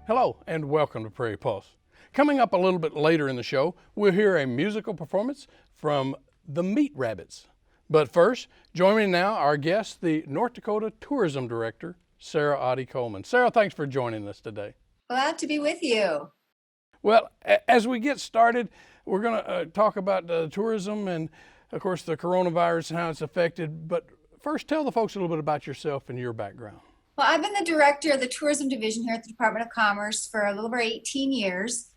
Hello and welcome to Prairie Pulse. Coming up a little bit later in the show, we'll hear a musical performance from the Meat Rabbits. But first, join me now, our guest, the North Dakota Tourism Director, Sarah Oddie Coleman. Sarah, thanks for joining us today. Glad to be with you. Well, as we get started, we're going to talk about tourism and, of course, the coronavirus and how it's affected. But first, tell the folks a little bit about yourself and your background. Well, I've been the director of the tourism division here at the Department of Commerce for a little over 18 years.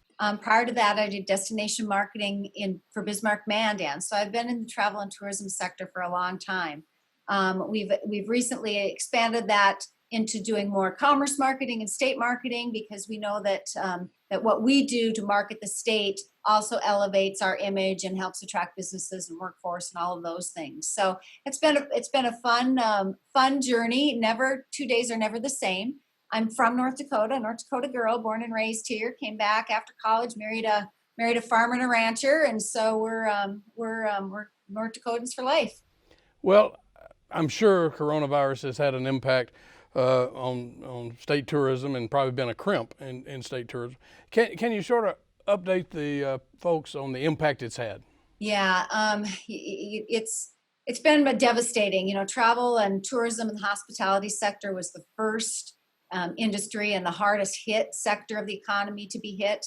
Prior to that, I did destination marketing for Bismarck Mandan. So I've been in the travel and tourism sector for a long time. We've recently expanded that into doing more commerce marketing and state marketing because we know that that what we do to market the state also elevates our image and helps attract businesses and workforce and all of those things. So it's been a fun journey. Never 2 days are never the same. I'm from North Dakota girl, born and raised here. Came back after college, married a farmer and a rancher, and so we're North Dakotans for life. Well, I'm sure coronavirus has had an impact on state tourism and probably been a crimp in state tourism. Can you sort of update the folks on the impact it's had? Yeah, it's been devastating. You know, travel and tourism and the hospitality sector was the first industry and the hardest hit sector of the economy to be hit.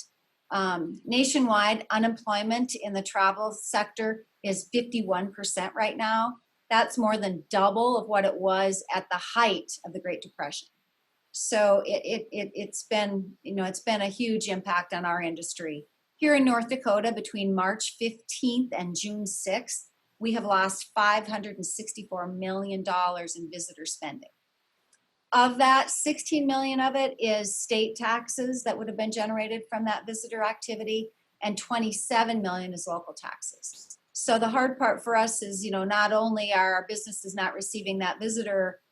Nationwide, unemployment in the travel sector is 51% right now. That's more than double of what it was at the height of the Great Depression. So it's been a huge impact on our industry. Here in North Dakota, between March 15th and June 6th, we have lost $564 million in visitor spending. Of that, 16 million of it is state taxes that would have been generated from that visitor activity, and 27 million is local taxes. So the hard part for us is, not only are our businesses not receiving that visitor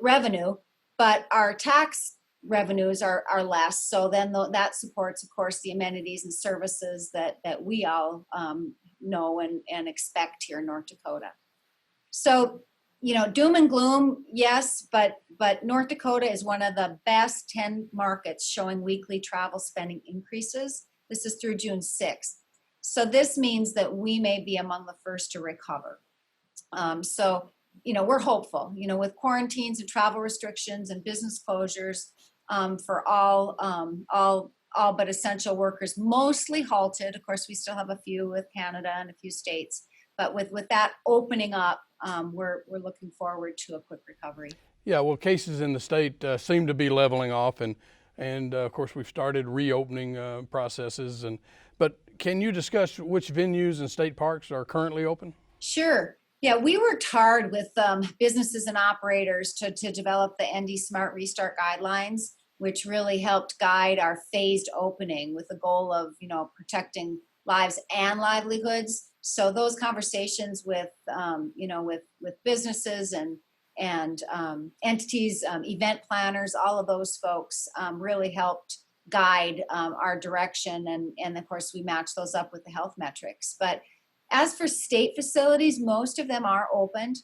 revenue, but our tax revenues are less. So then that supports, of course, the amenities and services that we all know and expect here in North Dakota. So, doom and gloom, yes, but North Dakota is one of the best 10 markets showing weekly travel spending increases. This is through June 6th. So this means that we may be among the first to recover. We're hopeful, with quarantines and travel restrictions and business closures for all but essential workers, mostly halted. Of course, we still have a few with Canada and a few states, but with that opening up, we're looking forward to a quick recovery. Yeah, well, cases in the state seem to be leveling off, and of course we've started reopening processes. But can you discuss which venues and state parks are currently open? Sure. Yeah, we worked hard with businesses and operators to develop the ND Smart Restart guidelines, which really helped guide our phased opening with the goal of, protecting lives and livelihoods. So those conversations with businesses and entities, event planners, all of those folks really helped guide our direction. And of course, we match those up with the health metrics. But as for state facilities, most of them are opened.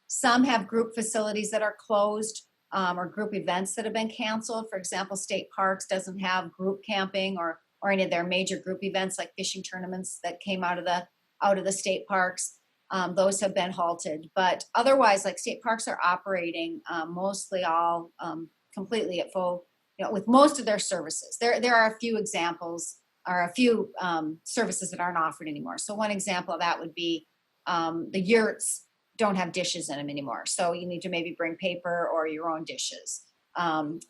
Some have group facilities that are closed or group events that have been canceled. For example, state parks doesn't have group camping or any of their major group events like fishing tournaments that came out of the state parks. Those have been halted. But otherwise, like state parks are operating mostly all completely at full, with most of their services. There are a few examples or a few services that aren't offered anymore. So one example of that would be the yurts don't have dishes in them anymore. So you need to maybe bring paper or your own dishes.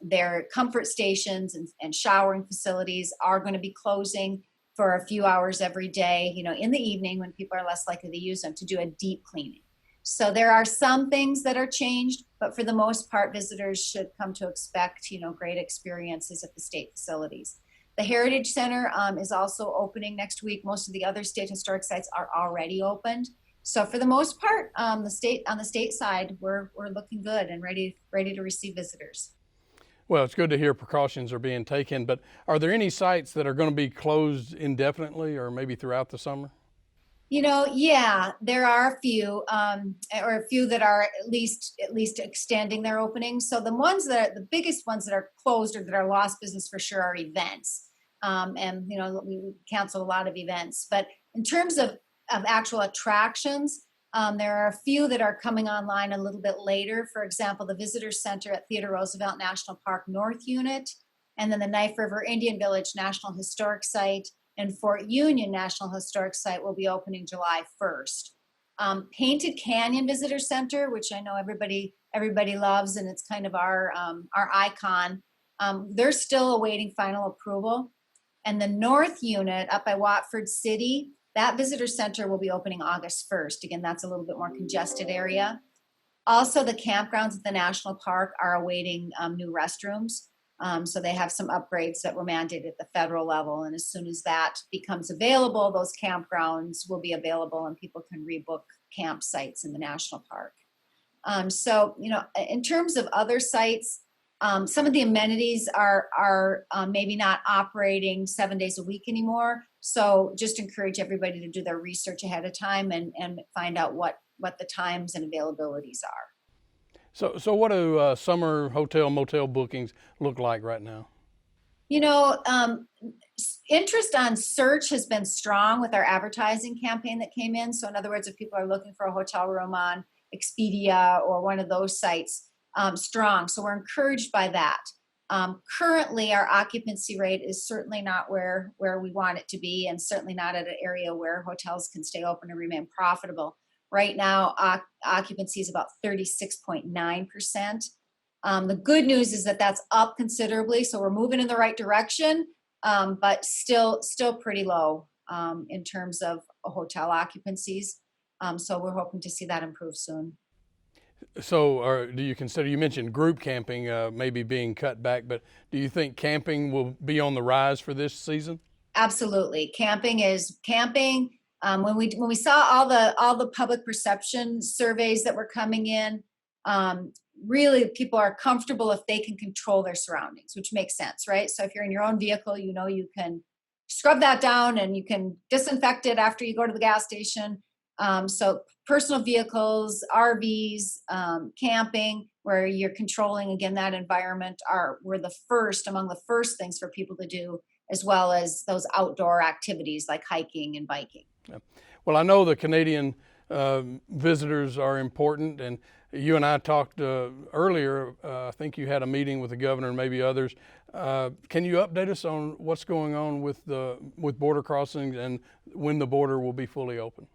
Their comfort stations and showering facilities are going to be closing for a few hours every day, in the evening when people are less likely to use them, to do a deep cleaning. So there are some things that are changed, but for the most part, visitors should come to expect, great experiences at the state facilities. The Heritage Center is also opening next week. Most of the other state historic sites are already opened. So for the most part, on the state side, we're looking good and ready to receive visitors. Well, it's good to hear precautions are being taken, but are there any sites that are going to be closed indefinitely or maybe throughout the summer? Yeah, there are a few, or a few that are at least extending their openings. So the biggest ones that are closed or that are lost business for sure are events, and we cancel a lot of events. But in terms of actual attractions, there are a few that are coming online a little bit later. For example, the Visitor Center at Theodore Roosevelt National Park North Unit, and then the Knife River Indian Village National Historic Site and Fort Union National Historic Site will be opening July 1st. Painted Canyon Visitor Center, which I know everybody loves, and it's kind of our icon. They're still awaiting final approval. And the North Unit up by Watford City, that visitor center will be opening August 1st. Again, that's a little bit more congested area. Also, the campgrounds at the national park are awaiting new restrooms. So they have some upgrades that were mandated at the federal level. And as soon as that becomes available, those campgrounds will be available and people can rebook campsites in the national park. In terms of other sites, some of the amenities are maybe not operating 7 days a week anymore. So just encourage everybody to do their research ahead of time and find out what the times and availabilities are. So what do summer hotel motel bookings look like right now? You know, interest on search has been strong with our advertising campaign that came in. So in other words, if people are looking for a hotel room on Expedia or one of those sites, strong. So we're encouraged by that. Currently, our occupancy rate is certainly not where we want it to be, and certainly not at an area where hotels can stay open and remain profitable. Right now, occupancy is about 36.9%. The good news is that that's up considerably, so we're moving in the right direction, but still pretty low in terms of hotel occupancies. So we're hoping to see that improve soon. So, or do you consider, you mentioned group camping maybe being cut back, but do you think camping will be on the rise for this season? Absolutely, camping is camping. When we saw all the public perception surveys that were coming in, really people are comfortable if they can control their surroundings, which makes sense, right? So if you're in your own vehicle, you can scrub that down and you can disinfect it after you go to the gas station. So personal vehicles, RVs, camping, where you're controlling again that environment, were among the first things for people to do, as well as those outdoor activities like hiking and biking. Yeah. Well, I know the Canadian visitors are important, and you and I talked earlier. I think you had a meeting with the governor and maybe others. Can you update us on what's going on with border crossings and when the border will be fully open?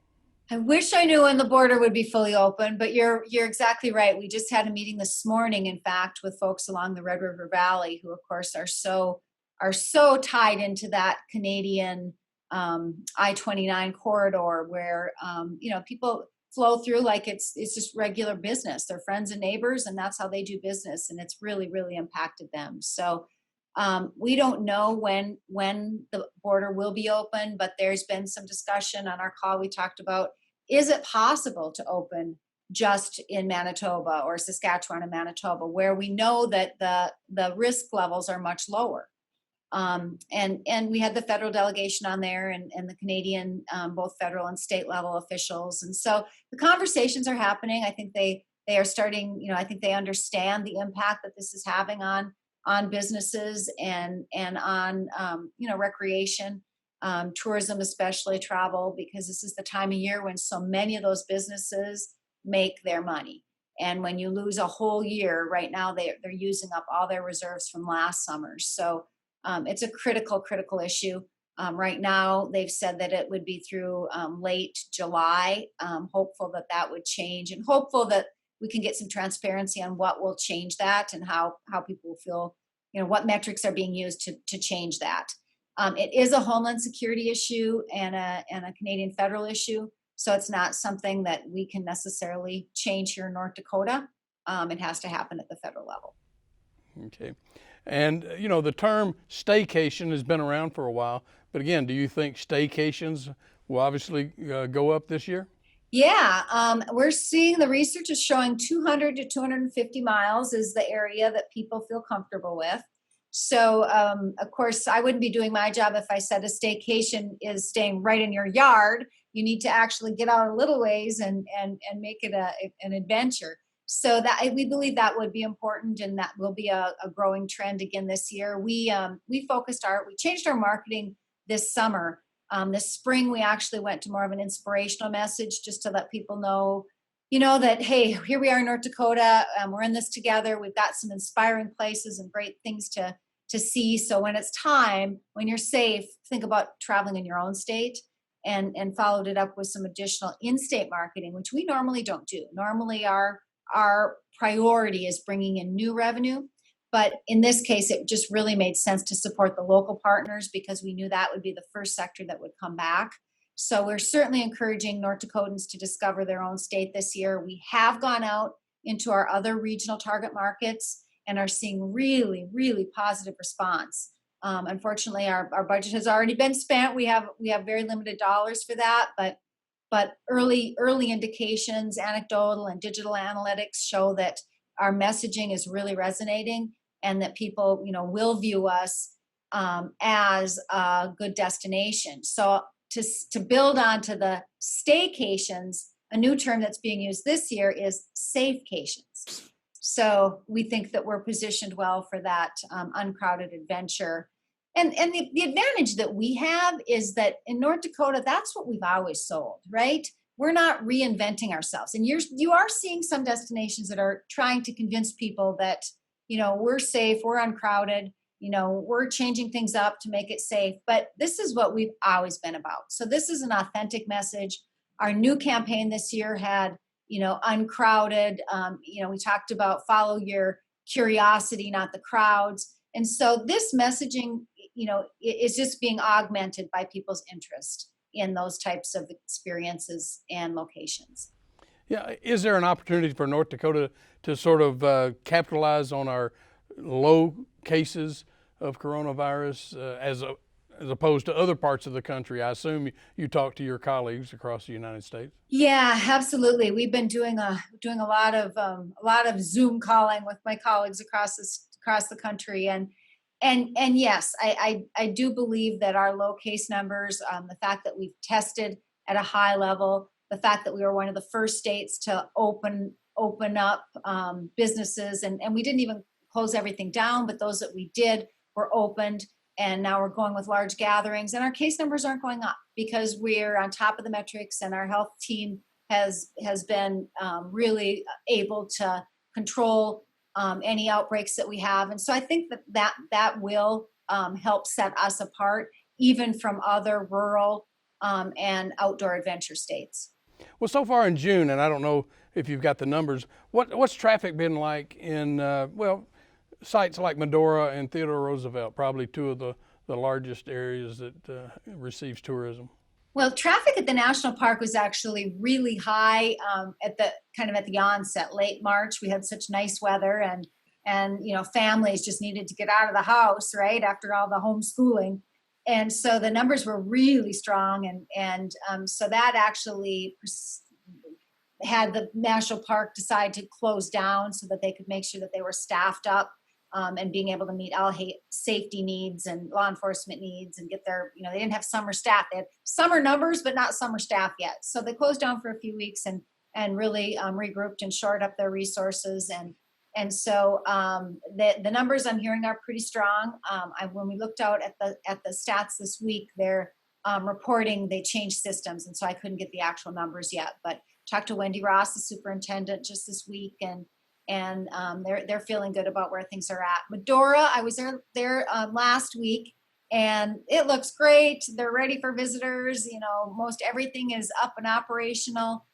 I wish I knew when the border would be fully open, but you're exactly right. We just had a meeting this morning, in fact, with folks along the Red River Valley, who of course are so tied into that Canadian I-29 corridor, where people flow through like it's just regular business. They're friends and neighbors, and that's how they do business, and it's really impacted them. So we don't know when the border will be open, but there's been some discussion on our call. We talked about, is it possible to open just in Manitoba or Saskatchewan and Manitoba, where we know that the risk levels are much lower. And we had the federal delegation on there and the Canadian, both federal and state level officials. And so the conversations are happening. I think they are starting, I think they understand the impact that this is having on businesses and on recreation, tourism, especially travel, because this is the time of year when so many of those businesses make their money. And when you lose a whole year, right now they're using up all their reserves from last summer. So it's a critical issue. Right now, they've said that it would be through late July. Hopeful that would change, and hopeful that we can get some transparency on what will change that and how people will feel, what metrics are being used to change that. It is a Homeland Security issue and a Canadian federal issue, so it's not something that we can necessarily change here in North Dakota. It has to happen at the federal level. Okay. And, the term staycation has been around for a while, but again, do you think staycations will obviously go up this year? Yeah, we're seeing the research is showing 200 to 250 miles is the area that people feel comfortable with. So, of course, I wouldn't be doing my job if I said a staycation is staying right in your yard. you need to actually get out a little ways and make it an adventure. So that we believe that would be important, and that will be a growing trend again this year. We changed our marketing this summer. This spring, we actually went to more of an inspirational message, just to let people know, that, hey, here we are in North Dakota. We're in this together. We've got some inspiring places and great things to see. So when it's time, when you're safe, think about traveling in your own state, and followed it up with some additional in-state marketing, which we normally don't do. Normally, our priority is bringing in new revenue. But in this case, it just really made sense to support the local partners, because we knew that would be the first sector that would come back. So we're certainly encouraging North Dakotans to discover their own state this year. We have gone out into our other regional target markets and are seeing really, really positive response. Unfortunately, our budget has already been spent. We have very limited dollars for that, but early indications, anecdotal and digital analytics, show that our messaging is really resonating, and that people, will view us as a good destination. So to build onto the staycations, a new term that's being used this year is safecations. So we think that we're positioned well for that uncrowded adventure. And the advantage that we have is that in North Dakota, that's what we've always sold, right? We're not reinventing ourselves. And you are seeing some destinations that are trying to convince people that, we're safe, we're uncrowded, we're changing things up to make it safe. But this is what we've always been about. So this is an authentic message. Our new campaign this year had, uncrowded. We talked about follow your curiosity, not the crowds. And so this messaging, is just being augmented by people's interest in those types of experiences and locations. Yeah, is there an opportunity for North Dakota to sort of capitalize on our low cases of coronavirus as opposed to other parts of the country? I assume you talk to your colleagues across the United States. Yeah, absolutely. We've been doing a lot of Zoom calling with my colleagues across the country, and yes, I do believe that our low case numbers, the fact that we've tested at a high level, the fact that we were one of the first states to open up businesses, and we didn't even close everything down, but those that we did were opened, and now we're going with large gatherings, and our case numbers aren't going up because we're on top of the metrics, and our health team has been really able to control any outbreaks that we have. And so I think that will help set us apart even from other rural and outdoor adventure states. Well, so far in June, and I don't know if you've got the numbers, what's traffic been like in, sites like Medora and Theodore Roosevelt, probably two of the largest areas that receives tourism? Well, traffic at the national park was actually really high at the onset, late March. We had such nice weather, and families just needed to get out of the house, right, after all the homeschooling. And so the numbers were really strong, and so that actually had the national park decide to close down so that they could make sure that they were staffed up and being able to meet all safety needs and law enforcement needs, and get their, they didn't have summer staff. They had summer numbers, but not summer staff yet. So they closed down for a few weeks and really regrouped and shored up their resources. And so the numbers I'm hearing are pretty strong. When we looked out at the stats this week, they're reporting they changed systems, and so I couldn't get the actual numbers yet. But talked to Wendy Ross, the superintendent, just this week, and they're feeling good about where things are at. Medora, I was there last week, and it looks great. They're ready for visitors. Most everything is up and operational.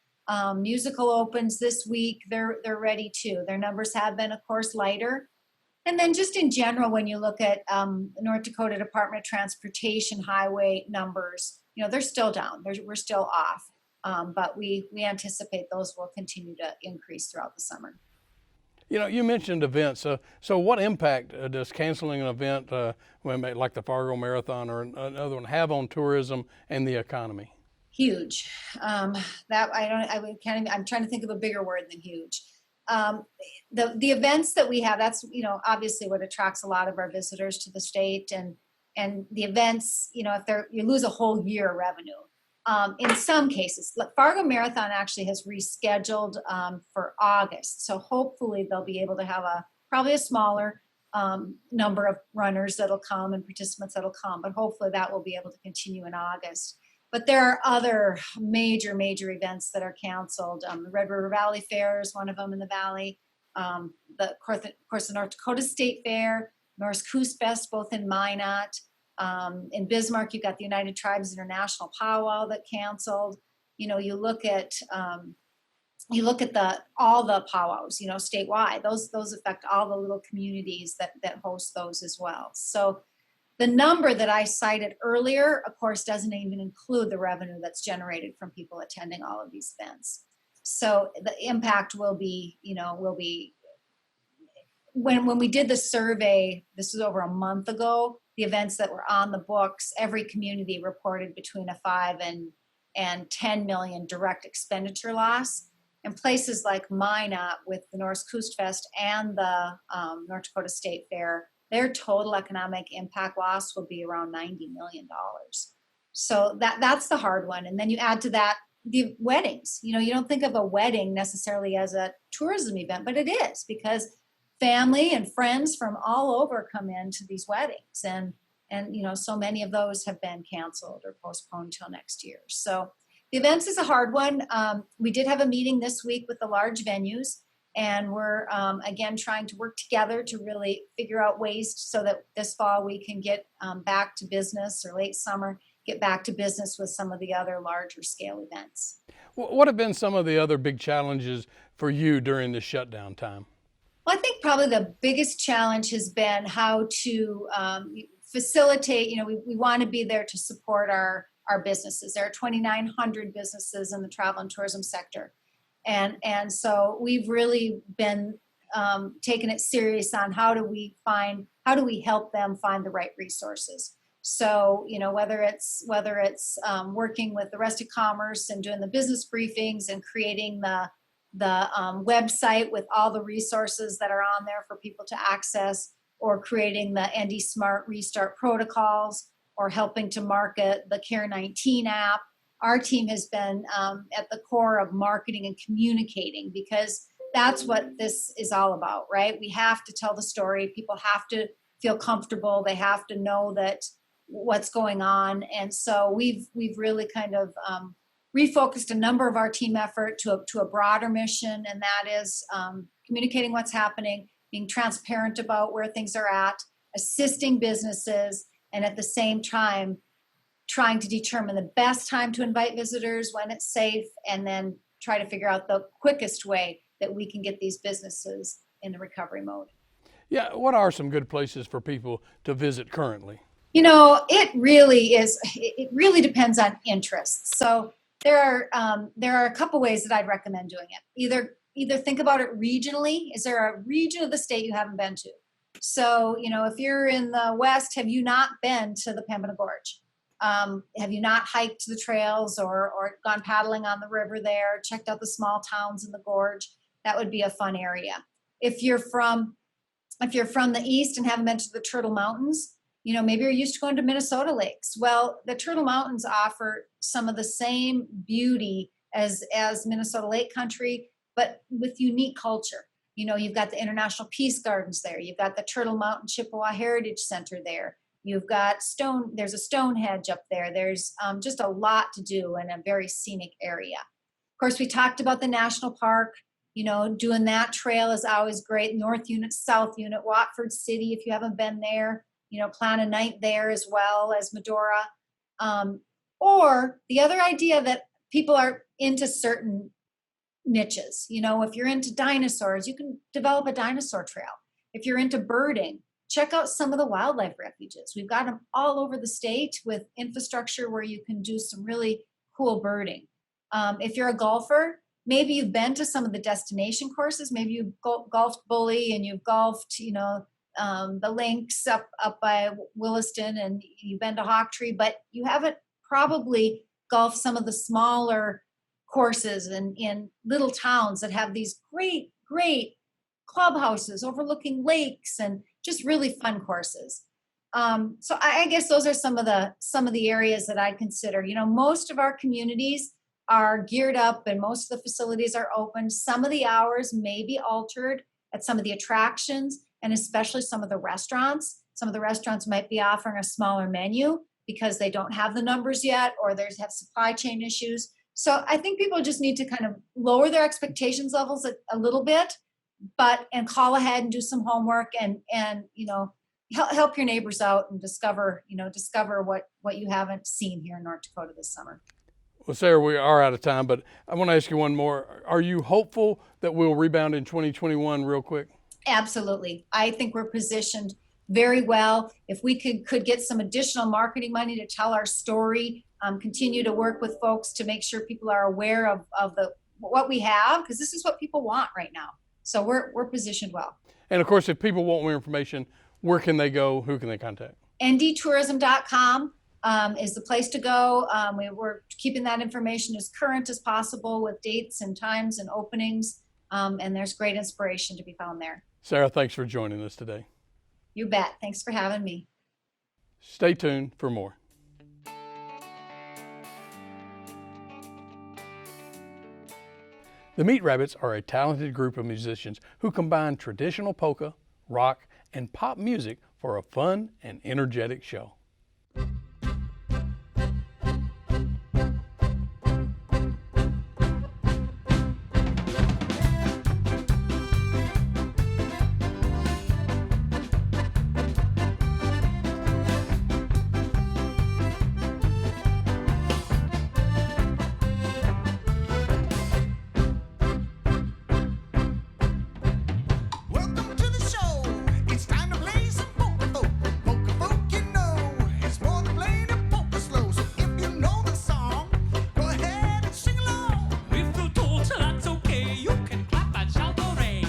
Musical opens this week. They're ready too. Their numbers have been, of course, lighter. And then just in general, when you look at North Dakota Department of Transportation highway numbers, they're still down. We're still off. But we anticipate those will continue to increase throughout the summer. You mentioned events. So what impact does canceling an event like the Fargo Marathon or another one have on tourism and the economy? Huge. I'm trying to think of a bigger word than huge. The events that we have, that's obviously what attracts a lot of our visitors to the state, and the events, if you lose a whole year of revenue. in some cases. Fargo Marathon actually has rescheduled for August. So hopefully they'll be able to have probably a smaller number of runners that'll come and participants that'll come, but hopefully that will be able to continue in August. But there are other major events that are canceled. The Red River Valley Fair is one of them in the Valley. Of course, the North Dakota State Fair, Norse Coos Fest, both in Minot. In Bismarck, you've got the United Tribes International Powwow that canceled. You look at all the powwows, statewide. Those affect all the little communities that host those as well. So the number that I cited earlier, of course, doesn't even include the revenue that's generated from people attending all of these events. So the impact will be when we did the survey, this was over a month ago, the events that were on the books, every community reported between a 5 and 10 million direct expenditure loss. And places like Minot with the Norse Coos Fest and the North Dakota State Fair, their total economic impact loss will be around $90 million. So that's the hard one. And then you add to that the weddings. You don't think of a wedding necessarily as a tourism event, but it is, because family and friends from all over come into these weddings, and so many of those have been canceled or postponed till next year. So the events is a hard one. We did have a meeting this week with the large venues, and we're again trying to work together to really figure out ways so that this fall we can get back to business, or late summer get back to business with some of the other larger scale events. What have been some of the other big challenges for you during this shutdown time? Well, I think probably the biggest challenge has been how to facilitate. We want to be there to support our businesses. There are 2,900 businesses in the travel and tourism sector. And so we've really been taking it serious on how do we help them find the right resources. So, whether it's working with the rest of commerce and doing the business briefings and creating the website with all the resources that are on there for people to access, or creating the ND Smart Restart protocols, or helping to market the Care19 app. Our team has been at the core of marketing and communicating, because that's what this is all about, right? We have to tell the story. People have to feel comfortable. They have to know that what's going on. And so we've really kind of refocused a number of our team effort to a broader mission, and that is communicating what's happening, being transparent about where things are at, assisting businesses, and at the same time trying to determine the best time to invite visitors, when it's safe, and then try to figure out the quickest way that we can get these businesses in the recovery mode. Yeah, what are some good places for people to visit currently? It really depends on interests. So there are a couple ways that I'd recommend doing it. Either think about it regionally. Is there a region of the state you haven't been to? So, if you're in the West, have you not been to the Pembina Gorge? Have you not hiked the trails or gone paddling on the river there, checked out the small towns in the gorge? That would be a fun area. If you're from the East and haven't been to the Turtle Mountains, maybe you're used to going to Minnesota lakes. Well, the Turtle Mountains offer some of the same beauty as Minnesota Lake Country, but with unique culture. You've got the International Peace Gardens there. You've got the Turtle Mountain Chippewa Heritage Center there. You've got there's a Stonehenge up there. There's just a lot to do in a very scenic area. Of course, we talked about the national park. Doing that trail is always great. North Unit, South Unit, Watford City, if you haven't been there, plan a night there as well as Medora. Or the other idea that people are into certain niches. If you're into dinosaurs, you can develop a dinosaur trail. If you're into birding, check out some of the wildlife refuges. We've got them all over the state with infrastructure where you can do some really cool birding. If you're a golfer, maybe you've been to some of the destination courses. Maybe you've golfed Bully and you've golfed, the links up by Williston, and you've been to Hawktree, but you haven't probably golfed some of the smaller courses in little towns that have these great clubhouses overlooking lakes and just really fun courses. So I guess those are some of the areas that I'd consider. Most of our communities are geared up and most of the facilities are open. Some of the hours may be altered at some of the attractions and especially some of the restaurants. Some of the restaurants might be offering a smaller menu because they don't have the numbers yet or they have supply chain issues. So I think people just need to kind of lower their expectations levels a little bit, and call ahead and do some homework and help your neighbors out and discover what you haven't seen here in North Dakota this summer. Well, Sarah, we are out of time, but I want to ask you one more. Are you hopeful that we'll rebound in 2021 real quick? Absolutely. I think we're positioned very well. If we could get some additional marketing money to tell our story, continue to work with folks to make sure people are aware of what we have, because this is what people want right now. So we're positioned well. And of course, if people want more information, where can they go? Who can they contact? ndtourism.com is the place to go. We're keeping that information as current as possible with dates and times and openings. And there's great inspiration to be found there. Sarah, thanks for joining us today. You bet. Thanks for having me. Stay tuned for more. The Meat Rabbits are a talented group of musicians who combine traditional polka, rock, and pop music for a fun and energetic show. Welcome to the show. It's time to play some polka folk. Polka folk, it's more than playing a polka slow. So if you know the song, go ahead and sing along. If you don't, that's okay. You can clap and shout hooray.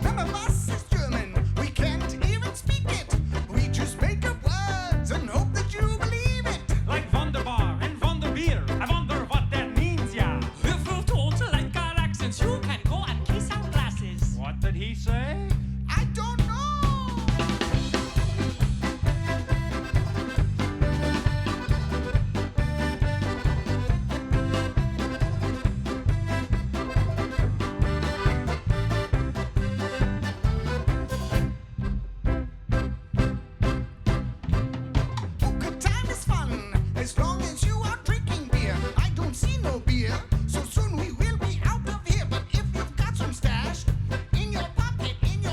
None of us is German. We can't even speak it. We just make up words and hope that you believe it. Like Wunderbar and Wunderbeer. I wonder what that means, yeah. If you don't like our accents, you can go and kiss our glasses. What did he say? I don't know. Polka time is fun as long as you are drinking beer. I don't see no beer, so soon we will be out of here. But if you've got some stash in your pocket, in your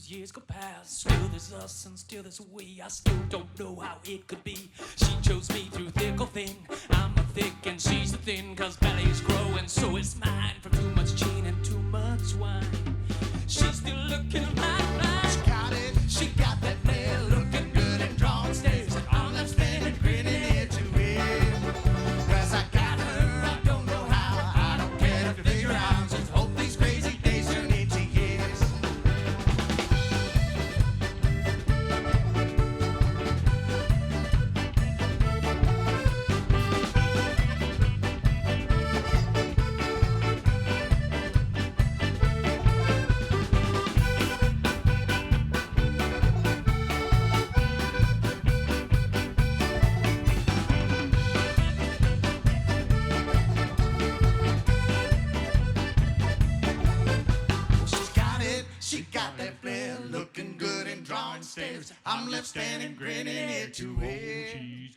as years go past, still there's us and still there's we. I still don't know how it could be. She chose me through thick or thin. I'm a thick and she's a thin, cause bellies grow and so is mine. From too much gin and too much wine. She's still looking at my mind. She got it, she got that nail looking good and drawn stares. And I'm left standing grinning ear to ear. Cause I got her, I don't know how, I don't care to figure out. Just hope these crazy days turn into years. She's got it, she got that flair, looking good and drawing stares. I'm left standing grinning ear to ear.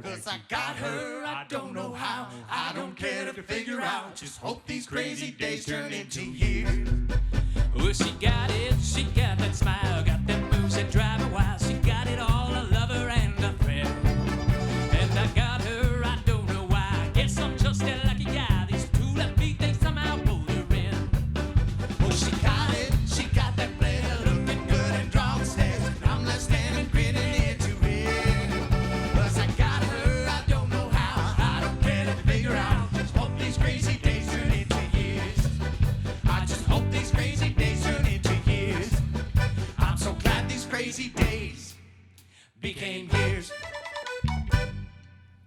Cause I got her, I don't know how, I don't care to figure out. Just hope these crazy days turn into years. Well, she got that smile, got them moves that drive her wild. She got it all, a lover and a friend. And I got her, I don't know why. Guess I'm just a lucky guy. These two left feet, they somehow pulled her in. Oh, she got it, she got that flair, looking good and drawing stares. And I'm left standing grinning ear to ear. Cause I got her, I don't know how, I don't care to figure out. Just hope these crazy days turn into years. I just hope these crazy days turn into years. I'm so glad these crazy days became years.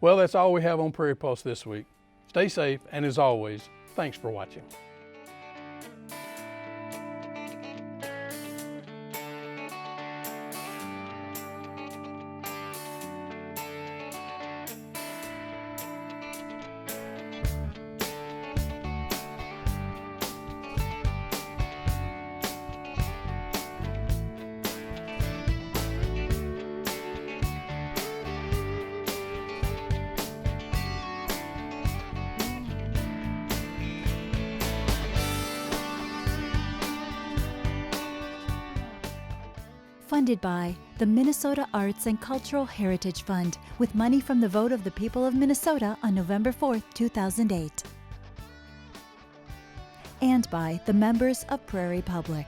Well, that's all we have on Prairie Pulse this week. Stay safe, and as always, thanks for watching. Funded by the Minnesota Arts and Cultural Heritage Fund, with money from the vote of the people of Minnesota on November 4, 2008. And by the members of Prairie Public.